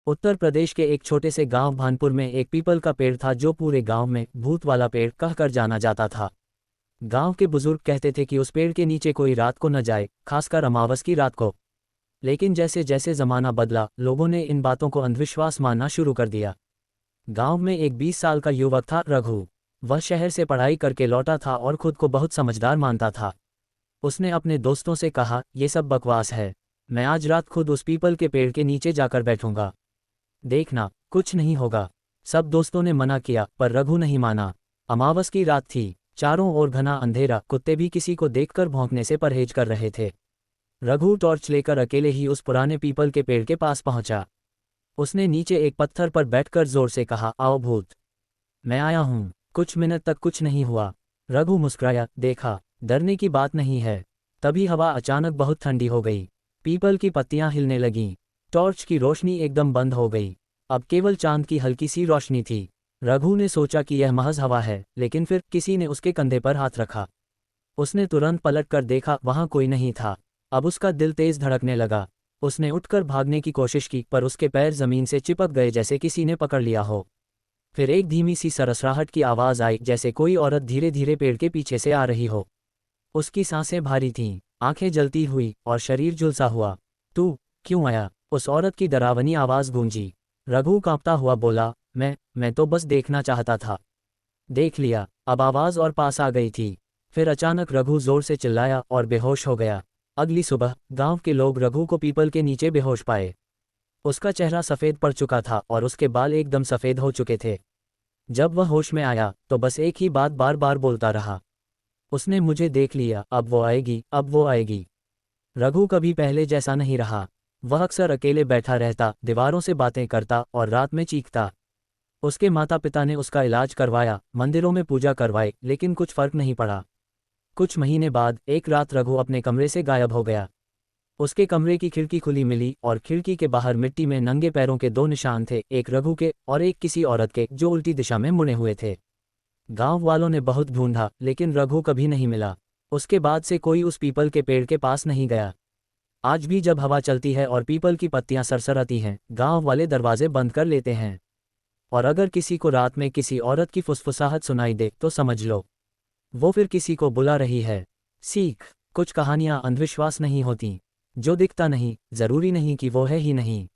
उत्तर प्रदेश के एक छोटे से गांव भानपुर में एक पीपल का पेड़ था जो पूरे गांव में भूत वाला पेड़ कहकर जाना जाता था। गांव के बुजुर्ग कहते थे कि उस पेड़ के नीचे कोई रात को न जाए, खासकर अमावस की रात को। लेकिन जैसे जैसे जमाना बदला, लोगों ने इन बातों को अंधविश्वास मानना शुरू कर दिया। गांव में एक 20 साल का युवक था, रघु। वह शहर से पढ़ाई करके लौटा था और खुद को बहुत समझदार मानता था। उसने अपने दोस्तों से कहा, ये सब बकवास है। मैं आज रात खुद उस पीपल के पेड़ के नीचे जाकर बैठूंगा। देखना, कुछ नहीं होगा। सब दोस्तों ने मना किया, पर रघु नहीं माना। अमावस की रात थी, चारों ओर घना अंधेरा, कुत्ते भी किसी को देखकर भौंकने से परहेज कर रहे थे। रघु टॉर्च लेकर अकेले ही उस पुराने पीपल के पेड़ के पास पहुंचा। उसने नीचे एक पत्थर पर बैठकर जोर से कहा, आओ भूत, मैं आया हूं। कुछ मिनट तक कुछ नहीं हुआ। रघु मुस्कुराया, देखा, डरने की बात नहीं है। तभी हवा अचानक बहुत ठंडी हो गई। पीपल की पत्तियां हिलने लगीं। टॉर्च की रोशनी एकदम बंद हो गई। अब केवल चांद की हल्की सी रोशनी थी। रघु ने सोचा कि यह महज हवा है, लेकिन फिर किसी ने उसके कंधे पर हाथ रखा। उसने तुरंत पलट कर देखा, वहां कोई नहीं था। अब उसका दिल तेज धड़कने लगा। उसने उठकर भागने की कोशिश की, पर उसके पैर जमीन से चिपक गए, जैसे किसी ने पकड़ लिया हो। फिर एक धीमी सी सरसराहट की आवाज आई, जैसे कोई औरत धीरे धीरे पेड़ के पीछे से आ रही हो। उसकी सांसें भारी थीं, आंखें जलती हुई और शरीर झुलसा हुआ। तू क्यों आया? उस औरत की डरावनी आवाज गूंजी। रघु कांपता हुआ बोला, मैं तो बस देखना चाहता था। देख लिया। अब आवाज और पास आ गई थी। फिर अचानक रघु जोर से चिल्लाया और बेहोश हो गया। अगली सुबह गांव के लोग रघु को पीपल के नीचे बेहोश पाए। उसका चेहरा सफ़ेद पड़ चुका था और उसके बाल एकदम सफ़ेद हो चुके थे। जब वह होश में आया तो बस एक ही बात बार बार बोलता रहा, उसने मुझे देख लिया, अब वो आएगी, अब वो आएगी। रघु कभी पहले जैसा नहीं रहा। वह अक्सर अकेले बैठा रहता, दीवारों से बातें करता और रात में चीखता। उसके माता पिता ने उसका इलाज करवाया, मंदिरों में पूजा करवाई, लेकिन कुछ फर्क नहीं पड़ा। कुछ महीने बाद एक रात रघु अपने कमरे से गायब हो गया। उसके कमरे की खिड़की खुली मिली और खिड़की के बाहर मिट्टी में नंगे पैरों के दो निशान थे, एक रघु के और एक किसी औरत के, जो उल्टी दिशा में मुड़े हुए थे। गांव वालों ने बहुत ढूंढा, लेकिन रघु कभी नहीं मिला। उसके बाद से कोई उस पीपल के पेड़ के पास नहीं गया। आज भी जब हवा चलती है और पीपल की पत्तियां सरसराती हैं, गांव वाले दरवाजे बंद कर लेते हैं। और अगर किसी को रात में किसी औरत की फुसफुसाहट सुनाई दे तो समझ लो, वो फिर किसी को बुला रही है। सीख, कुछ कहानियां अंधविश्वास नहीं होती। जो दिखता नहीं, जरूरी नहीं कि वो है ही नहीं।